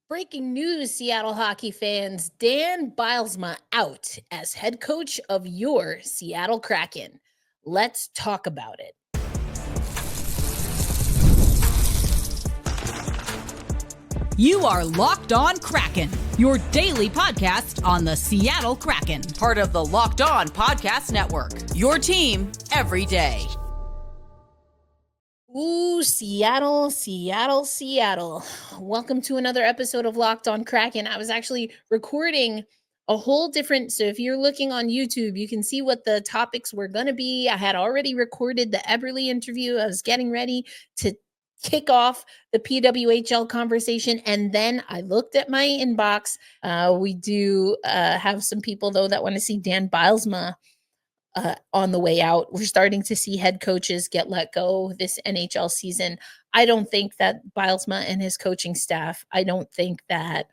Breaking news, Seattle hockey fans. Dan Bylsma out as head coach of your Seattle Kraken. Let's talk about it. You are Locked On Kraken, your daily podcast on the Seattle Kraken, part of the Locked On Podcast Network, your team every day. Ooh, Seattle. Welcome to another episode of Locked On Kraken. I was actually recording a whole different, so if you're looking on YouTube, you can see what the topics were going to be. I had already recorded the Eberle interview. I was getting ready to kick off the PWHL conversation, and then I looked at my inbox. We do have some people, though, that want to see Dan Bylsma on the way out. We're starting to see head coaches get let go this NHL season. I don't think that Bylsma and his coaching staff, I don't think that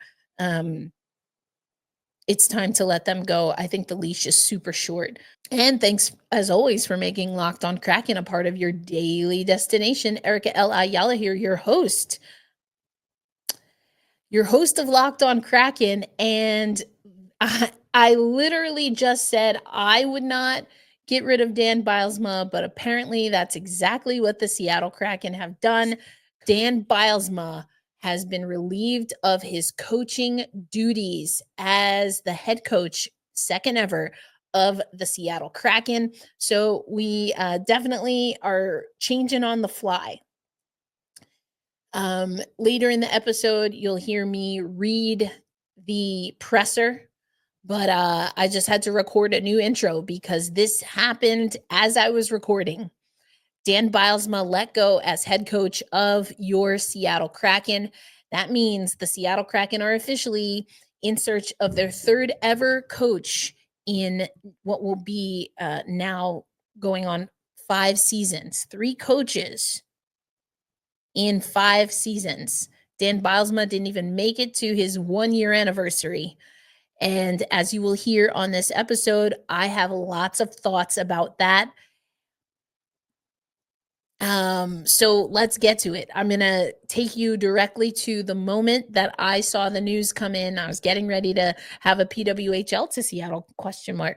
it's time to let them go. I think the leash is super short. And thanks, as always, for making Locked On Kraken a part of your daily destination. Erica L. Ayala here, your host of Locked On Kraken. And I literally just said I would not get rid of Dan Bylsma, but apparently that's exactly what the Seattle Kraken have done. Dan Bylsma has been relieved of his coaching duties as the head coach, second ever, of the Seattle Kraken. So we definitely are changing on the fly. Later in the episode, you'll hear me read the presser, but I just had to record a new intro because this happened as I was recording. Dan Bylsma let go as head coach of your Seattle Kraken. That means the Seattle Kraken are officially in search of their third ever coach in what will be now going on 5 seasons. 3 coaches in 5 seasons. Dan Bylsma didn't even make it to his 1-year anniversary. And as you will hear on this episode, I have lots of thoughts about that. So let's get to it. I'm going to take you directly to the moment that I saw the news come in. I was getting ready to have a PWHL to Seattle ?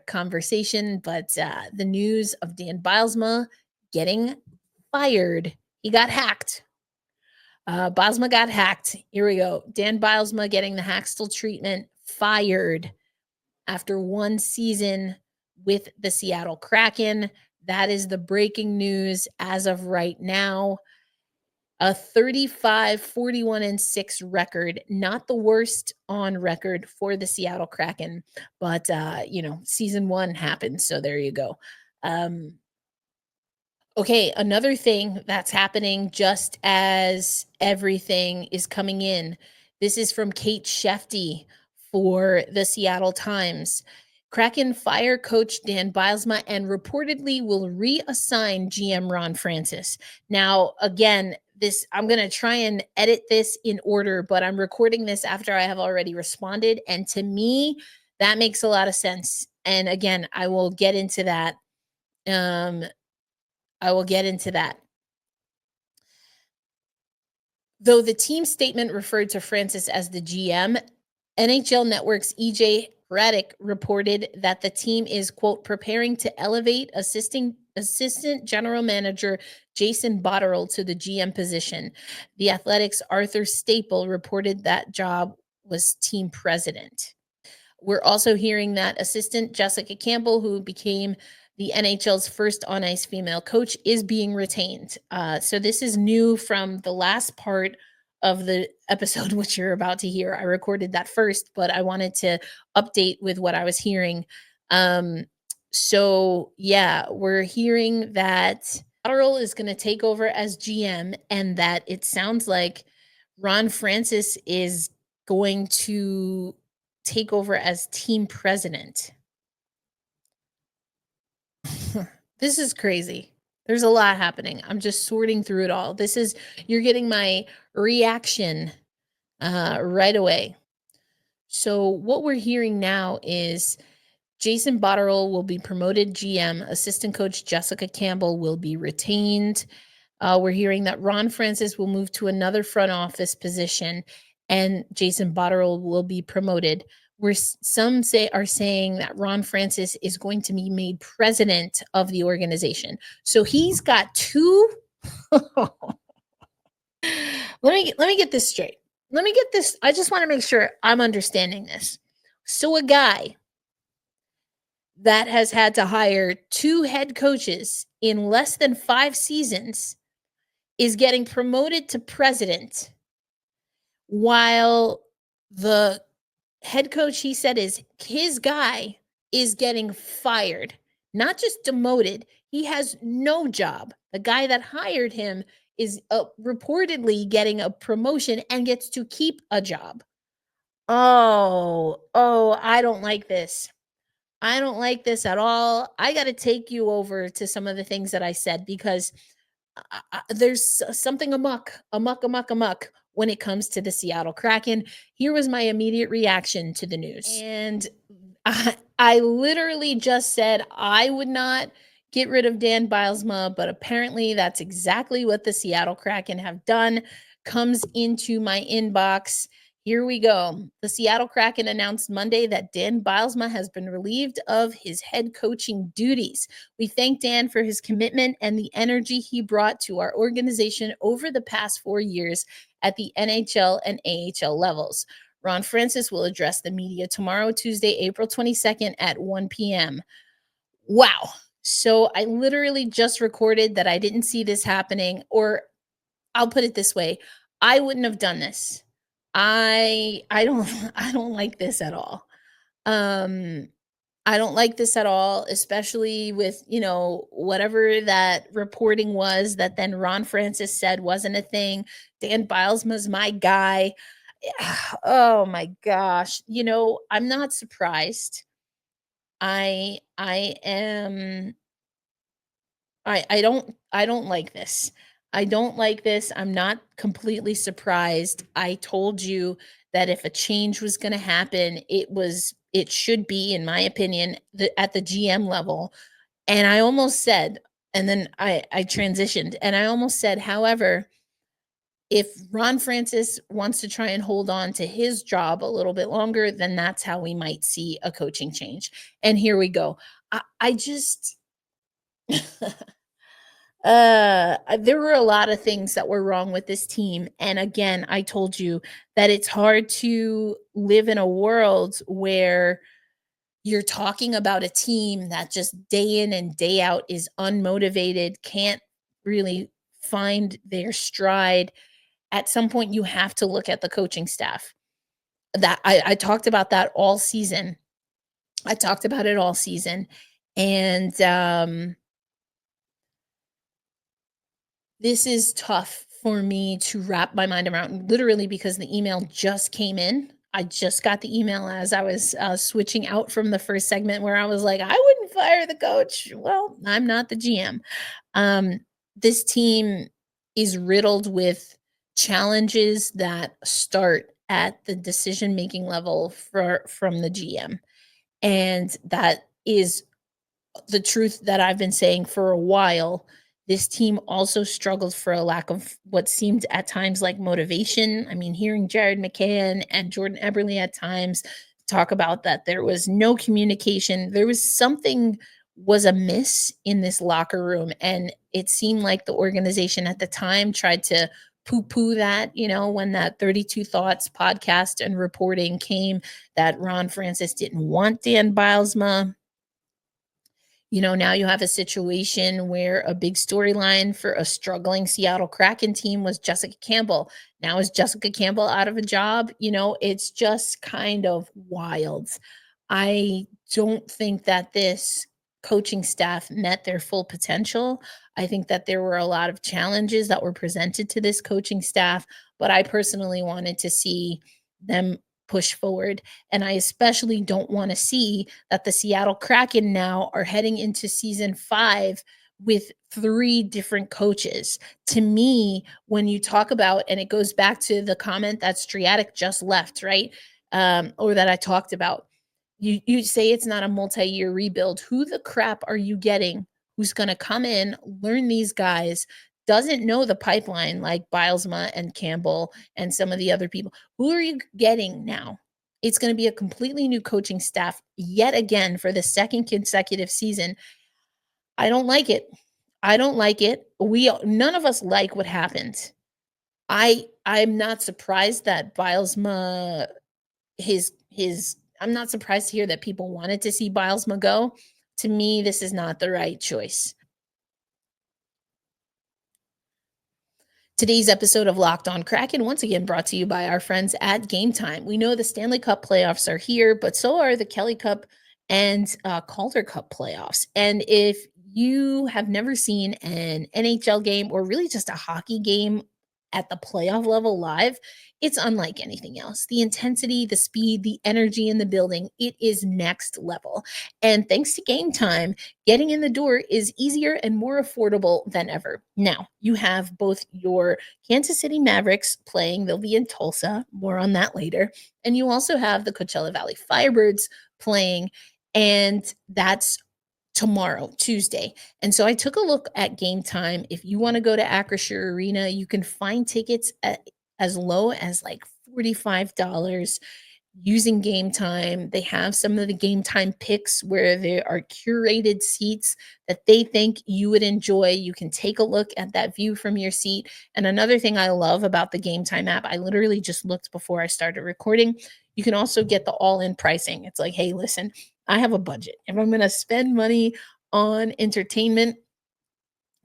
Conversation, but the news of Dan Bylsma getting fired. He got hacked. Bylsma got hacked. Here we go. Dan Bylsma getting the Hackstill treatment, fired after 1 season with the Seattle Kraken. That is the breaking news as of right now. A 35-41-6 record, not the worst on record for the Seattle Kraken, but season 1 happened, so there you go. Okay, another thing that's happening just as everything is coming in. This is from Kate Shefty for the Seattle Times. Kraken fire coach Dan Bylsma and reportedly will reassign GM Ron Francis. Now, again, I'm going to try and edit this in order, but I'm recording this after I have already responded. And to me, that makes a lot of sense. And again, I will get into that. Though the team statement referred to Francis as the GM, NHL Network's EJ Braddock reported that the team is, quote, preparing to elevate assistant general manager Jason Botterill to the GM position. The Athletic's Arthur Staple reported that job was team president. We're also hearing that assistant Jessica Campbell, who became the NHL's first on-ice female coach, is being retained. So this is new from the last part of the episode, which you're about to hear. I recorded that first, but I wanted to update with what I was hearing. So yeah, we're hearing that Botterill is going to take over as GM, and that it sounds like Ron Francis is going to take over as team president. This is crazy. There's a lot happening. I'm just sorting through it all. You're getting my reaction right away. So what we're hearing now is Jason Botterill will be promoted GM. Assistant coach Jessica Campbell will be retained. We're hearing that Ron Francis will move to another front office position. and Jason Botterill will be promoted. Where some are saying that Ron Francis is going to be made president of the organization. So he's got two. Let me get this straight. Let me get this. I just want to make sure I'm understanding this. So a guy that has had to hire 2 head coaches in less than 5 seasons is getting promoted to president, while the head coach he said is his guy is getting fired, not just demoted. He has no job. The guy that hired him is reportedly getting a promotion and gets to keep a job. Oh, I don't like this. I don't like this at all. I got to take you over to some of the things that I said, because there's something amok when it comes to the Seattle Kraken. Here was my immediate reaction to the news. And I literally just said I would not get rid of Dan Bylsma, but apparently that's exactly what the Seattle Kraken have done. Comes into my inbox. Here we go. The Seattle Kraken announced Monday that Dan Bylsma has been relieved of his head coaching duties. We thank Dan for his commitment and the energy he brought to our organization over the past 4 years at the NHL and AHL levels. Ron Francis will address the media tomorrow, Tuesday, April 22nd at 1 p.m. Wow. So I literally just recorded that I didn't see this happening, or I'll put it this way. I wouldn't have done this. I don't like this at all. I don't like this at all, especially with, whatever that reporting was that then Ron Francis said wasn't a thing. Dan Bylsma's my guy. Oh my gosh. I'm not surprised. I am I don't like this. I don't like this. I'm not completely surprised. I told you that if a change was going to happen, it should be, in my opinion, at the GM level. And I almost said, and then I transitioned, and I almost said, however, if Ron Francis wants to try and hold on to his job a little bit longer, then that's how we might see a coaching change. And here we go. I just there were a lot of things that were wrong with this team. And again, I told you that it's hard to live in a world where you're talking about a team that just day in and day out is unmotivated, can't really find their stride. At some point, you have to look at the coaching staff. That I talked about that all season. I talked about it all season. And this is tough for me to wrap my mind around, literally because the email just came in. I just got the email as I was switching out from the first segment, where I was like, I wouldn't fire the coach. Well, I'm not the GM. This team is riddled with challenges that start at the decision-making level from the GM. And that is the truth that I've been saying for a while. This team also struggled for a lack of what seemed at times like motivation. I mean, hearing Jared McCann and Jordan Eberle at times talk about that there was no communication. There was something was amiss in this locker room. And it seemed like the organization at the time tried to poo-poo that, when that 32 Thoughts podcast and reporting came that Ron Francis didn't want Dan Bylsma. Now you have a situation where a big storyline for a struggling Seattle Kraken team was Jessica Campbell. Now is Jessica Campbell out of a job? It's just kind of wild. I don't think that this coaching staff met their full potential. I think that there were a lot of challenges that were presented to this coaching staff, but I personally wanted to see them push forward. And I especially don't want to see that the Seattle Kraken now are heading into season 5 with 3 different coaches. To me, when you talk about, and it goes back to the comment that Striatic just left, right? Or that I talked about, you say it's not a multi-year rebuild. Who the crap are you getting who's going to come in, learn these guys, doesn't know the pipeline like Bylsma and Campbell and some of the other people. Who are you getting now? It's going to be a completely new coaching staff yet again for the second consecutive season. I don't like it. I don't like it. None of us like what happened. I'm not surprised that Bylsma his I'm not surprised to hear that people wanted to see Bylsma go. To me, this is not the right choice. Today's episode of Locked On Kraken, once again brought to you by our friends at Game Time. We know the Stanley Cup playoffs are here, but so are the Kelly Cup and Calder Cup playoffs. And if you have never seen an NHL game or really just a hockey game at the playoff level live, it's unlike anything else. The intensity, the speed, the energy in the building, it is next level. And thanks to Game Time, getting in the door is easier and more affordable than ever. Now, you have both your Kansas City Mavericks playing, they'll be in Tulsa, more on that later. And you also have the Coachella Valley Firebirds playing, and that's tomorrow, Tuesday. And so I took a look at Game Time. If you want to go to Acrisure Arena, you can find tickets at as low as like $45 using Game Time. They have some of the Game Time picks where there are curated seats that they think you would enjoy. You can take a look at that view from your seat. And another thing I love about the Game Time app, I literally just looked before I started recording. You can also get the all-in pricing. It's like, hey, listen, I have a budget. If I'm going to spend money on entertainment,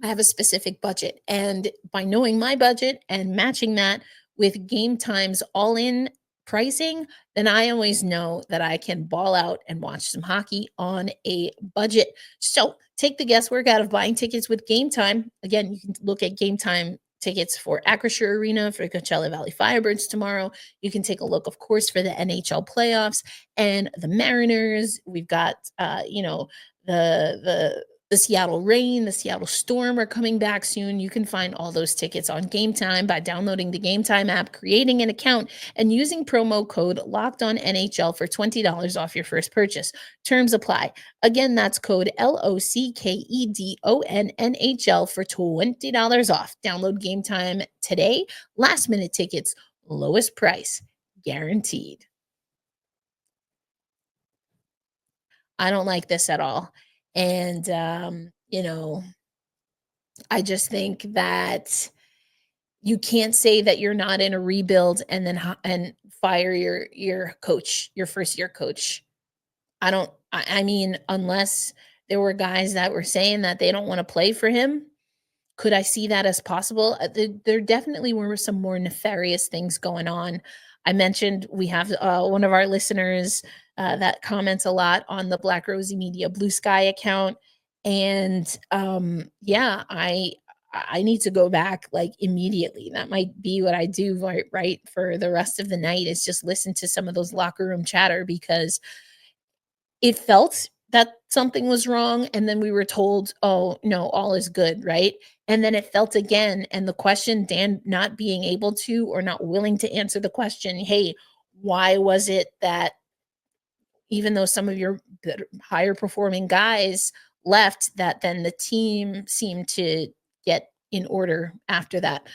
I have a specific budget. And by knowing my budget and matching that with Game Time's all-in pricing, then I always know that I can ball out and watch some hockey on a budget. So take the guesswork out of buying tickets with Game Time. Again, you can look at Game Time tickets for Acrisure Arena, for Coachella Valley Firebirds tomorrow. You can take a look, of course, for the NHL playoffs and the Mariners. We've got, the Seattle Rain, the Seattle Storm are coming back soon. You can find all those tickets on Game Time by downloading the Game Time app, creating an account, and using promo code LOCKEDONNHL for $20 off your first purchase. Terms apply. Again, that's code LOCKEDONNHL for $20 off. Download Game Time today. Last minute tickets, lowest price, guaranteed. I don't like this at all. And, I just think that you can't say that you're not in a rebuild and then and fire your coach, your first year coach. I mean, unless there were guys that were saying that they don't want to play for him, could I see that as possible? There definitely were some more nefarious things going on. I mentioned we have one of our listeners that comments a lot on the Black Rosie Media Blue Sky account. And yeah, I need to go back like immediately. That might be what I do right for the rest of the night, is just listen to some of those locker room chatter, because it felt that something was wrong, and then we were told, oh no, all is good, right? And then it felt again, and the question, Dan not being able to or not willing to answer the question, hey, why was it that even though some of your higher performing guys left, that then the team seemed to get in order after that?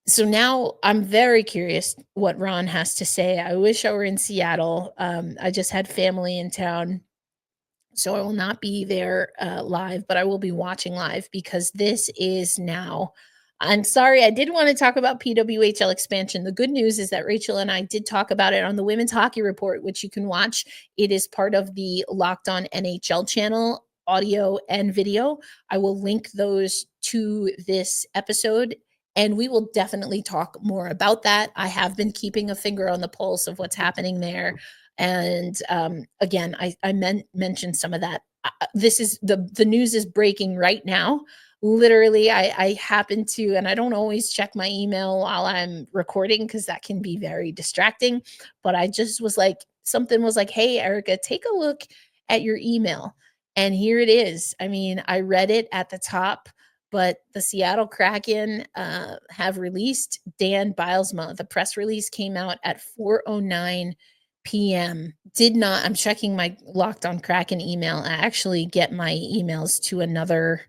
So now I'm very curious what Ron has to say. I wish I were in Seattle. I just had family in town, so I will not be there live, but I will be watching live, because this is now. I'm sorry, I did want to talk about PWHL expansion. The good news is that Rachel and I did talk about it on the Women's Hockey Report, which you can watch. It is part of the Locked On NHL channel, audio and video. I will link those to this episode, and we will definitely talk more about that. I have been keeping a finger on the pulse of what's happening there. And again, I mentioned some of that. This is the news is breaking right now. Literally, I happen to, and I don't always check my email while I'm recording, because that can be very distracting. But I just was like, something was like, hey, Erica, take a look at your email. And here it is. I mean, I read it at the top, but the Seattle Kraken have released Dan Bylsma. The press release came out at 4:09 p.m. I'm checking my Locked On Kraken email. I actually get my emails to another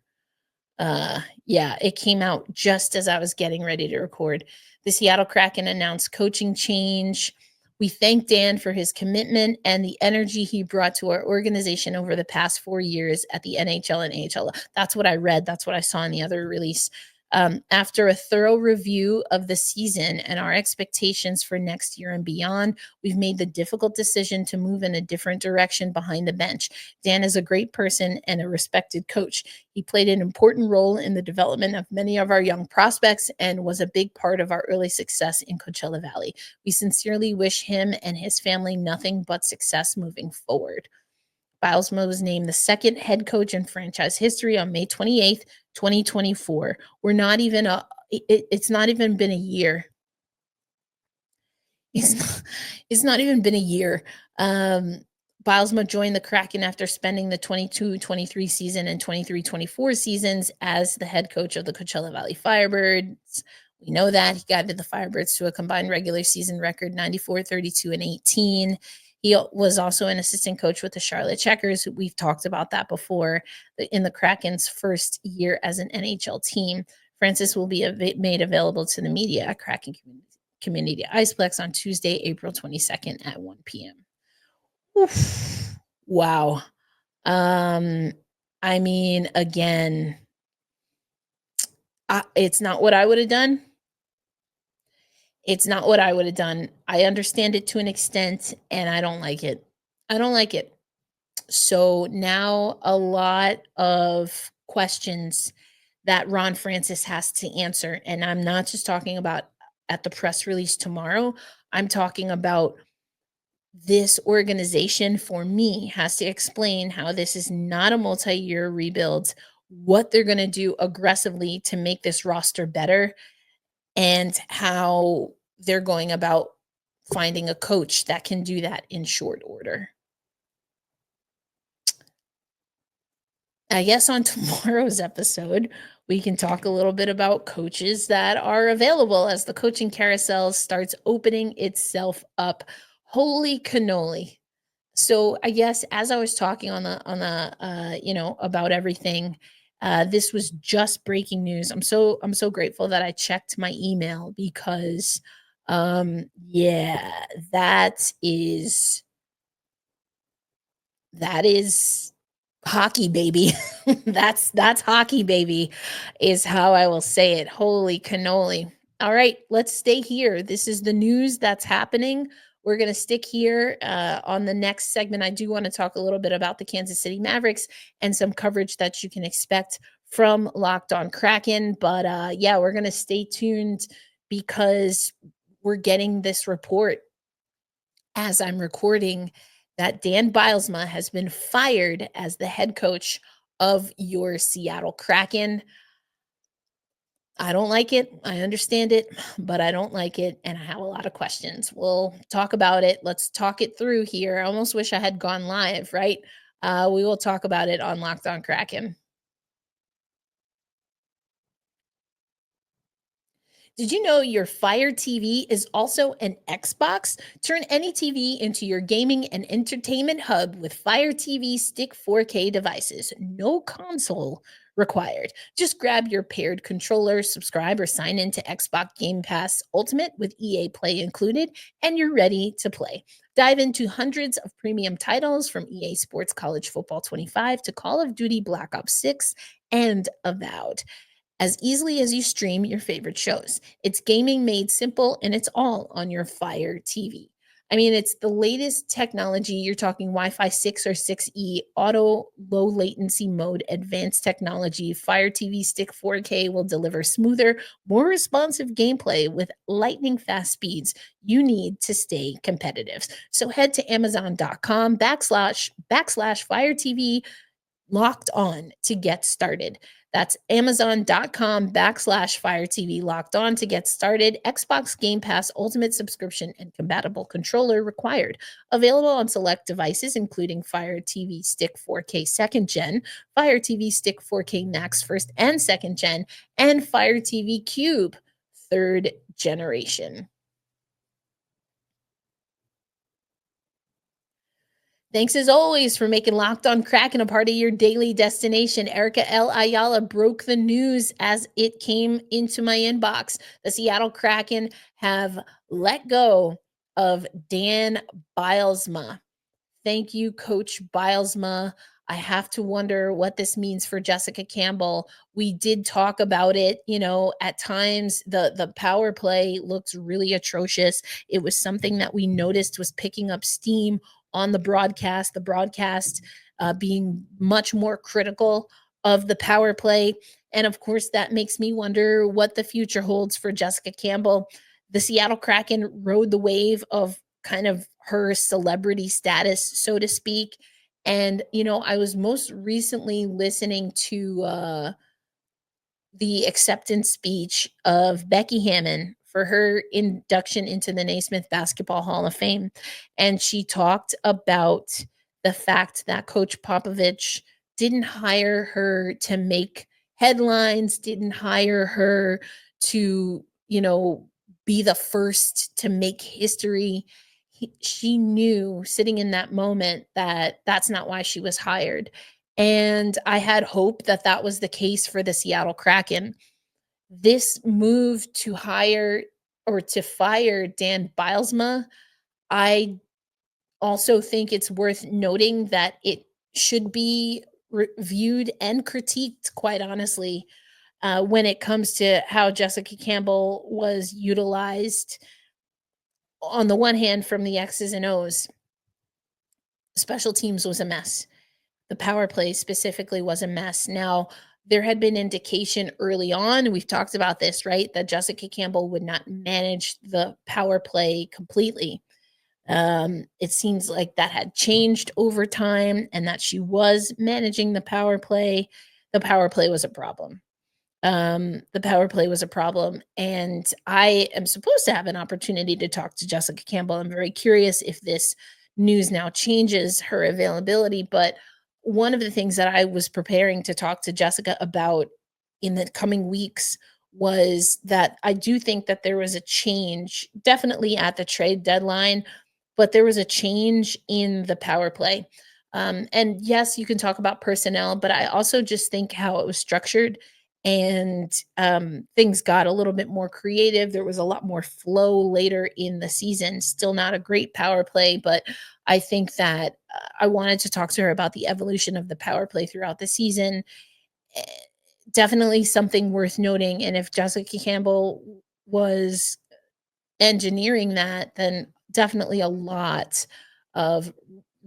Yeah, it came out just as I was getting ready to record. The Seattle Kraken announced coaching change. We thank Dan for his commitment and the energy he brought to our organization over the past 4 years at the NHL and AHL. That's what I read. That's what I saw in the other release. After a thorough review of the season and our expectations for next year and beyond, we've made the difficult decision to move in a different direction behind the bench. Dan is a great person and a respected coach. He played an important role in the development of many of our young prospects and was a big part of our early success in Coachella Valley. We sincerely wish him and his family nothing but success moving forward. Bylsma was named the second head coach in franchise history on May 28th, 2024. It's not even been a year. It's not even been a year. Bylsma joined the Kraken after spending the 22-23 season and 23-24 seasons as the head coach of the Coachella Valley Firebirds. We know that he guided the Firebirds to a combined regular season record 94, 32, and 18. He was also an assistant coach with the Charlotte Checkers. We've talked about that before in the Kraken's first year as an NHL team. Francis will be made available to the media at Kraken Community Iceplex on Tuesday, April 22nd at 1 p.m. Oof. Wow. I mean, again, it's not what I would have done. It's not what I would have done. I understand it to an extent, and I don't like it. I don't like it. So now a lot of questions that Ron Francis has to answer. And I'm not just talking about at the press release tomorrow. I'm talking about this organization, for me, has to explain how this is not a multi-year rebuild, what they're going to do aggressively to make this roster better, and how they're going about finding a coach that can do that in short order. I guess on tomorrow's episode, we can talk a little bit about coaches that are available as the coaching carousel starts opening itself up. Holy cannoli. So I guess as I was talking on the about everything, this was just breaking news. I'm so grateful that I checked my email because yeah, that is hockey, baby. that's hockey, baby, is how I will say it. Holy cannoli. All right, let's stay here. This is the news that's happening. We're going to stick here on the next segment. I do want to talk a little bit about the Kansas City Mavericks and some coverage that you can expect from Locked On Kraken. But yeah, we're going to stay tuned because we're getting this report as I'm recording that Dan Bylsma has been fired as the head coach of your Seattle Kraken. I don't like it. I understand it, but I don't like it. And I have a lot of questions. We'll talk about it. Let's talk it through here. I almost wish I had gone live, right? We will talk about it on Locked On Kraken. Did you know your Fire TV is also an Xbox? Turn any TV into your gaming and entertainment hub with Fire TV Stick 4K devices. No console required. Just grab your paired controller, subscribe, or sign into Xbox Game Pass Ultimate with EA Play included, and you're ready to play. Dive into hundreds of premium titles from EA Sports College Football 25 to Call of Duty Black Ops 6 and Avowed as easily as you stream your favorite shows. It's gaming made simple, and it's all on your Fire TV. I mean, it's the latest technology. You're talking Wi-Fi 6 or 6E, auto low latency mode, advanced technology. Fire TV Stick 4K will deliver smoother, more responsive gameplay with lightning fast speeds you need to stay competitive. So head to Amazon.com // Fire TV Locked On to get started. That's Amazon.com / Fire TV Locked On to get started. Xbox Game Pass Ultimate subscription and compatible controller required. Available on select devices, including Fire TV Stick 4K 2nd Gen, Fire TV Stick 4K Max 1st and 2nd Gen, and Fire TV Cube 3rd generation. Thanks as always for making Locked On Kraken a part of your daily destination. Erica L. Ayala broke the news as it came into my inbox. The Seattle Kraken have let go of Dan Bylsma. Thank you, Coach Bylsma. I have to wonder what this means for Jessica Campbell. We did talk about it. At times the power play looks really atrocious. It was something that we noticed was picking up steam on the broadcast, being much more critical of the power play. And of course, that makes me wonder what the future holds for Jessica Campbell. The Seattle Kraken rode the wave of kind of her celebrity status, so to speak. And, I was most recently listening to the acceptance speech of Becky Hammon for her induction into the Naismith Basketball Hall of Fame. And she talked about the fact that Coach Popovich didn't hire her to make headlines, didn't hire her to, be the first to make history. She knew sitting in that moment that that's not why she was hired. And I had hope that that was the case for the Seattle Kraken. This move to hire or to fire Dan Bylsma, I also think it's worth noting that it should be reviewed and critiqued, quite honestly, when it comes to how Jessica Campbell was utilized. On the one hand, from the X's and O's, special teams was a mess. The power play specifically was a mess. Now, there had been indication early on, we've talked about this, right, that Jessica Campbell would not manage the power play completely. It seems like that had changed over time and that she was managing the power play. The power play was a problem. And I am supposed to have an opportunity to talk to Jessica Campbell. I'm very curious if this news now changes her availability, but one of the things that I was preparing to talk to Jessica about in the coming weeks was that I do think that there was a change, definitely at the trade deadline, but there was a change in the power play. And yes, you can talk about personnel, but I also just think how it was structured and things got a little bit more creative. There was a lot more flow later in the season. Still not a great power play, but I think that I wanted to talk to her about the evolution of the power play throughout the season. Eh, Definitely something worth noting. And if Jessica Campbell was engineering that, then definitely a lot of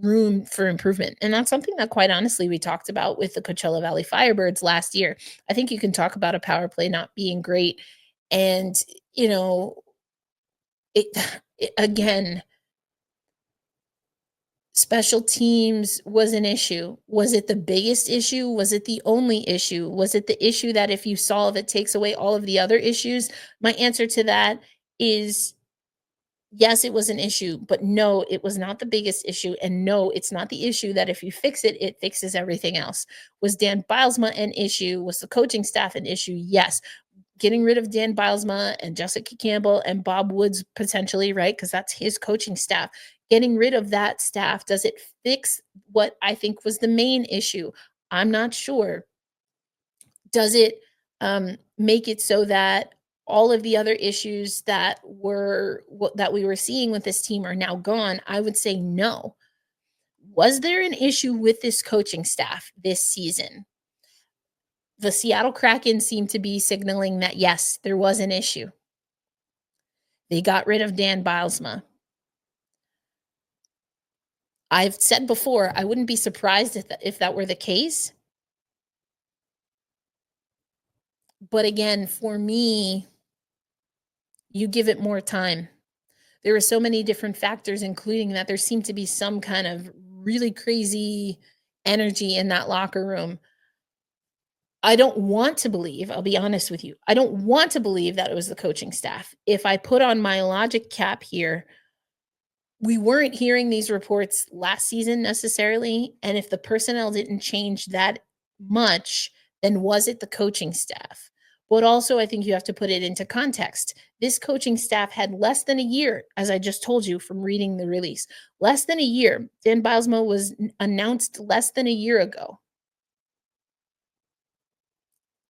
room for improvement. And that's something that, quite honestly, we talked about with the Coachella Valley Firebirds last year. I think you can talk about a power play not being great. And, it, again, special teams was an issue. Was it the biggest issue? Was it the only issue? Was it the issue that if you solve it takes away all of the other issues? My answer to that is yes, it was an issue, but no, it was not the biggest issue. And no, it's not the issue that if you fix it, it fixes everything else. Was Dan Bylsma an issue? Was the coaching staff an issue? Yes. Getting rid of Dan Bylsma and Jessica Campbell and Bob Woods potentially, right? Because that's his coaching staff. Getting rid of that staff, does it fix what I think was the main issue? I'm not sure. Does it make it so that all of the other issues that we were seeing with this team are now gone? I would say no. Was there an issue with this coaching staff this season? The Seattle Kraken seemed to be signaling that, yes, there was an issue. They got rid of Dan Bylsma. I've said before, I wouldn't be surprised if that were the case. But again, for me, you give it more time. There were so many different factors, including that there seemed to be some kind of really crazy energy in that locker room. I don't want to believe, I'll be honest with you, I don't want to believe that it was the coaching staff. If I put on my logic cap here, we weren't hearing these reports last season necessarily. And if the personnel didn't change that much, then was it the coaching staff? But also, I think you have to put it into context. This coaching staff had less than a year, as I just told you from reading the release, less than a year. Dan Bylsma was announced less than a year ago.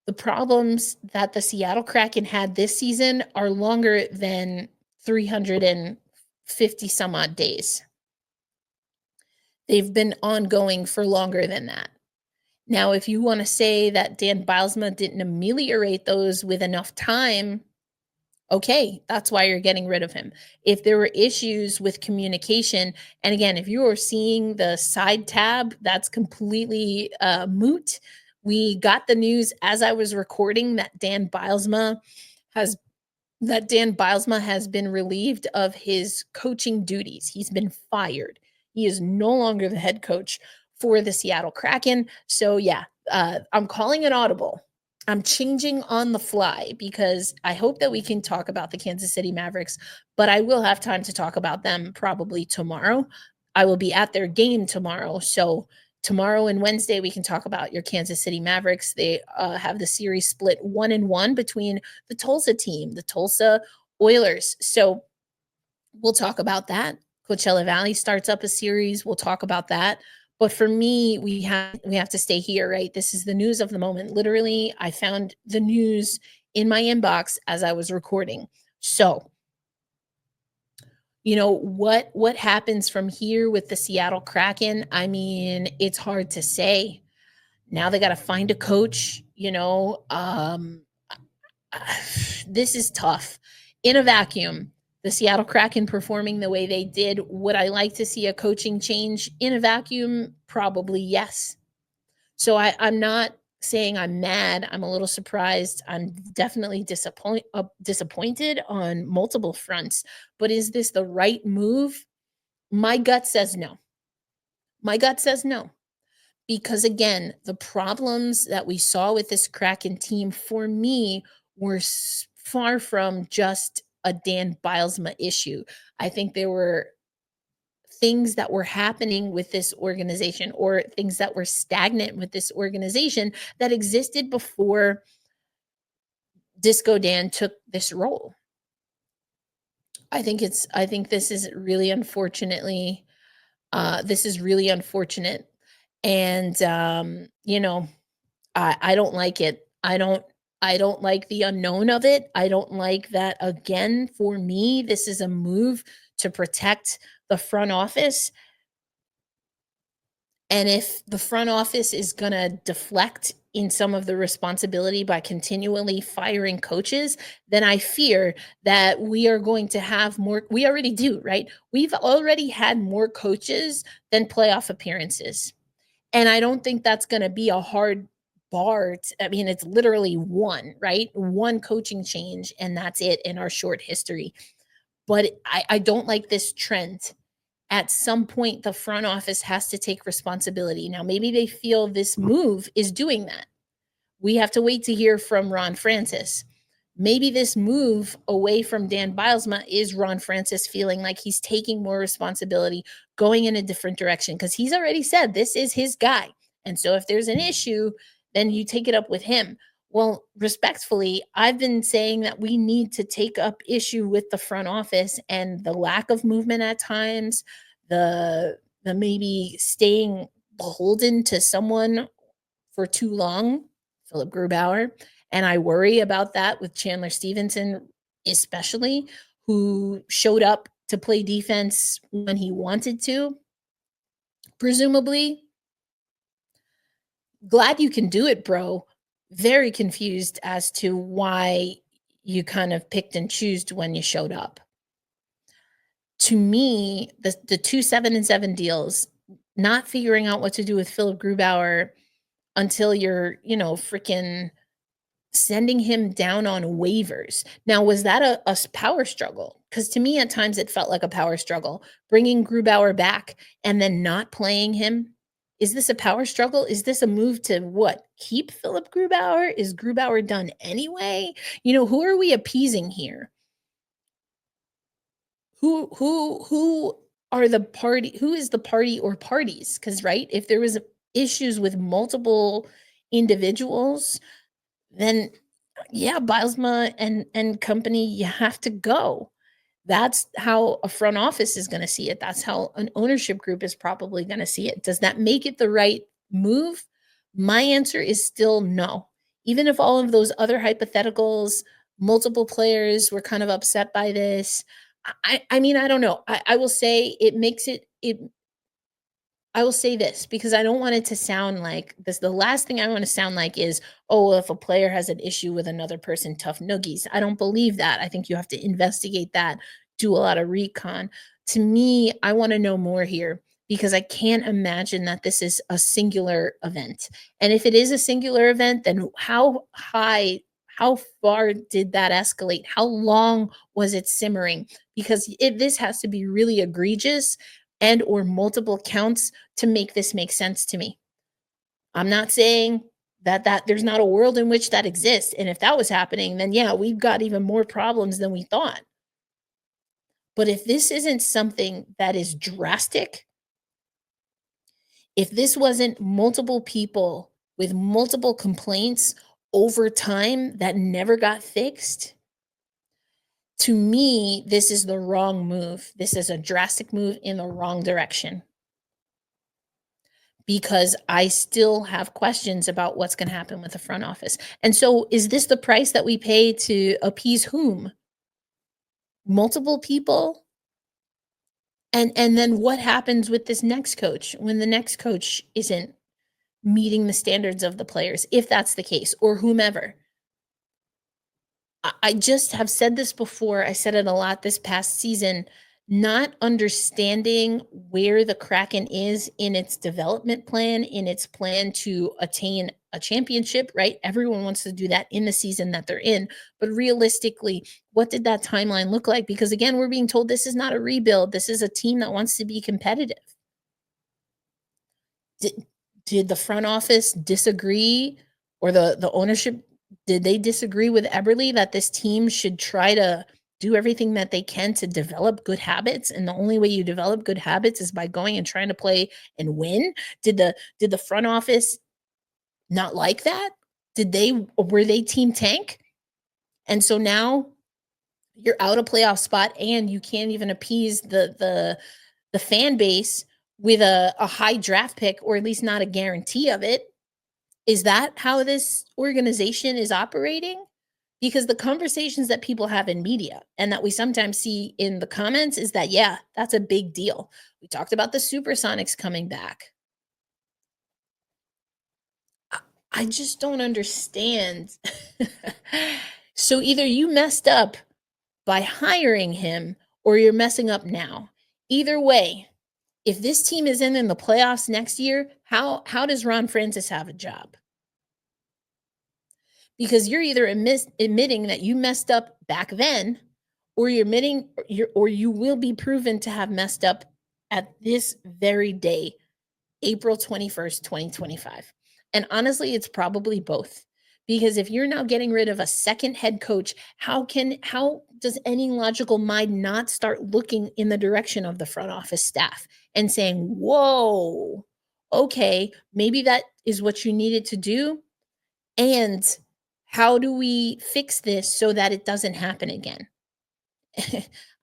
The problems that the Seattle Kraken had this season are longer than 350 some odd days. They've been ongoing for longer than that. Now, if you want to say that Dan Bylsma didn't ameliorate those with enough time, okay, that's why you're getting rid of him. If there were issues with communication, and again, if you are seeing the side tab, that's completely moot. We got the news as I was recording that Dan Bylsma has been relieved of his coaching duties. He's been fired. He is no longer the head coach for the Seattle Kraken. So yeah, I'm calling it audible. I'm changing on the fly because I hope that we can talk about the Kansas City Mavericks, but I will have time to talk about them probably tomorrow. I will be at their game tomorrow. So tomorrow and Wednesday, we can talk about your Kansas City Mavericks. They have the series split 1-1 between the Tulsa team, the Tulsa Oilers. So we'll talk about that. Coachella Valley starts up a series. We'll talk about that. But for me, we have to stay here, right? This is the news of the moment. Literally, I found the news in my inbox as I was recording. So, what happens from here with the Seattle Kraken? I mean, it's hard to say. Now they got to find a coach, this is tough. In a vacuum, the Seattle Kraken performing the way they did, would I like to see a coaching change in a vacuum? Probably yes. So I'm not saying I'm mad. I'm a little surprised. I'm definitely disappointed on multiple fronts. But is this the right move? My gut says no. My gut says no. Because again, the problems that we saw with this Kraken team for me were far from just a Dan Bylsma issue. I think there were things that were happening with this organization or things that were stagnant with this organization that existed before Disco Dan took this role. I think this is really really unfortunate. And I don't like it. I don't like the unknown of it. I don't like that. Again, for me, this is a move to protect the front office. And if the front office is going to deflect in some of the responsibility by continually firing coaches, then I fear that we are going to have more. We already do, right? We've already had more coaches than playoff appearances. And I don't think that's going to be a hard bar. I mean, it's literally one, right? One coaching change, and that's it in our short history. But I don't like this trend. At some point, the front office has to take responsibility. Now, maybe they feel this move is doing that. We have to wait to hear from Ron Francis. Maybe this move away from Dan Bylsma is Ron Francis feeling like he's taking more responsibility, going in a different direction, because he's already said this is his guy. And so if there's an issue, then you take it up with him. Well, respectfully, I've been saying that we need to take up issue with the front office and the lack of movement at times, the maybe staying beholden to someone for too long, Philip Grubauer. And I worry about that with Chandler Stevenson, especially, who showed up to play defense when he wanted to, presumably. Glad you can do it, bro. Very confused as to why you kind of picked and chose when you showed up. To me, the 2 7-7 deals, not figuring out what to do with Philip Grubauer until you're, freaking sending him down on waivers. Now, was that a power struggle? Because to me, at times, it felt like a power struggle. Bringing Grubauer back and then not playing him. Is this a power struggle? Is this a move to what? Keep Philip Grubauer? Is Grubauer done anyway? Who are we appeasing here? Who are the party? Who is the party or parties? Because, right, if there was issues with multiple individuals, then yeah, Bylsma and company, you have to go. That's how a front office is going to see it. That's how an ownership group is probably going to see it. Does that make it the right move? My answer is still no. Even if all of those other hypotheticals, multiple players were kind of upset by this. I mean, I don't know. I will say it makes it I will say this because I don't want it to sound like this. The last thing I want to sound like is, oh, well, if a player has an issue with another person, tough noogies. I don't believe that. I think you have to investigate that, do a lot of recon. To me, I want to know more here because I can't imagine that this is a singular event. And if it is a singular event, then how far did that escalate? How long was it simmering? Because this has to be really egregious and or multiple counts to make this make sense to me. I'm not saying that there's not a world in which that exists. And if that was happening, then yeah, we've got even more problems than we thought. But if this isn't something that is drastic, if this wasn't multiple people with multiple complaints over time that never got fixed, to me, this is the wrong move. This is a drastic move in the wrong direction. Because I still have questions about what's going to happen with the front office. And so is this the price that we pay to appease whom? Multiple people? And then what happens with this next coach when the next coach isn't meeting the standards of the players, if that's the case, or whomever? I just have said this before. I said it a lot this past season. Not understanding where the Kraken is in its development plan, in its plan to attain a championship, right? Everyone wants to do that in the season that they're in. But realistically, what did that timeline look like? Because again, we're being told this is not a rebuild. This is a team that wants to be competitive. Did the front office disagree, or the ownership, did they disagree with Eberle that this team should try to do everything that they can to develop good habits? And the only way you develop good habits is by going and trying to play and win. Did the front office not like that? Were they team tank? And so now you're out a playoff spot and you can't even appease the fan base with a high draft pick, or at least not a guarantee of it. Is that how this organization is operating? Because the conversations that people have in media and that we sometimes see in the comments is that, yeah, that's a big deal. We talked about the Supersonics coming back. I just don't understand. So either you messed up by hiring him or you're messing up now. Either way, if this team is in the playoffs next year, how does Ron Francis have a job? Because you're either admitting that you messed up back then, or you're admitting or you will be proven to have messed up at this very day, April 21st, 2025. And honestly, it's probably both. Because if you're now getting rid of a second head coach, how does any logical mind not start looking in the direction of the front office staff and saying, whoa, okay, maybe that is what you needed to do? And how do we fix this so that it doesn't happen again?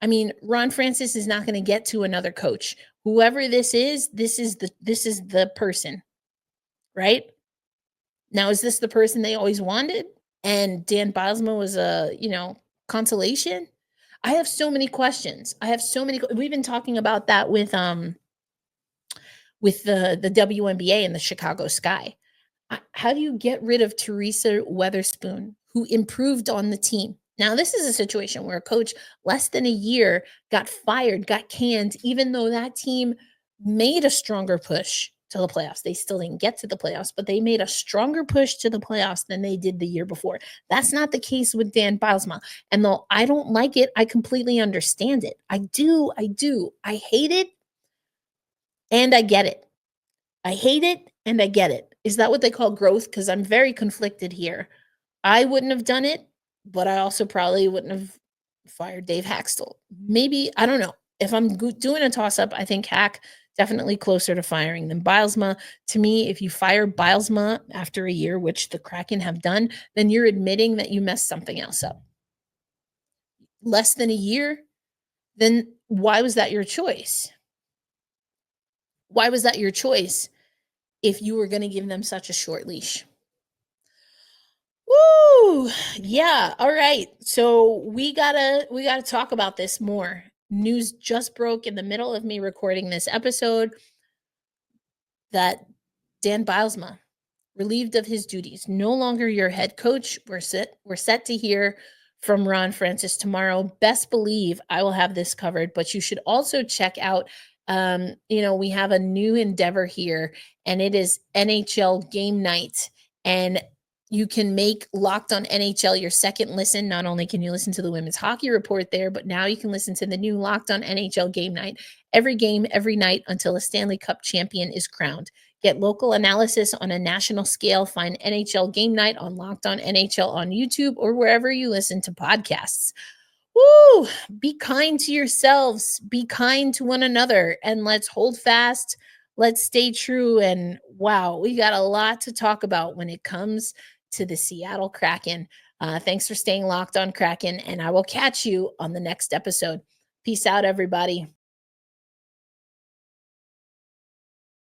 I mean, Ron Francis is not going to get to another coach. Whoever this is the person, right? Now, is this the person they always wanted? And Dan Bylsma was a, consolation? I have so many questions. We've been talking about that with the WNBA and the Chicago Sky. How do you get rid of Teresa Weatherspoon, who improved on the team? Now, this is a situation where a coach less than a year got fired, got canned, even though that team made a stronger push to the playoffs. They still didn't get to the playoffs, but they made a stronger push to the playoffs than they did the year before. That's not the case with Dan Bylsma. And though I don't like it, I completely understand it. I do. I hate it and I get it. I hate it and I get it. Is that what they call growth? Because I'm very conflicted here. I wouldn't have done it, but I also probably wouldn't have fired Dave Haxtell. Maybe, I don't know. If I'm doing a toss-up, I think Hack definitely closer to firing than Bylsma. To me, if you fire Bylsma after a year, which the Kraken have done, then you're admitting that you messed something else up. Less than a year, then why was that your choice? Why was that your choice if you were going to give them such a short leash? Woo! Yeah. All right. So we gotta talk about this more. News just broke in the middle of me recording this episode that Dan Bylsma, relieved of his duties, no longer your head coach. We're set to hear from Ron Francis tomorrow. Best believe I will have this covered, but you should also check out we have a new endeavor here, and it is NHL game night. And you can make Locked On NHL your second listen. Not only can you listen to the women's hockey report there, but now you can listen to the new Locked On NHL game night. Every game, every night until a Stanley Cup champion is crowned. Get local analysis on a national scale. Find NHL Game Night on Locked On NHL on YouTube or wherever you listen to podcasts. Woo! Be kind to yourselves. Be kind to one another. And let's hold fast. Let's stay true. And wow, we got a lot to talk about when it comes to the Seattle Kraken. Thanks for staying locked on Kraken, and I will catch you on the next episode. Peace out, everybody.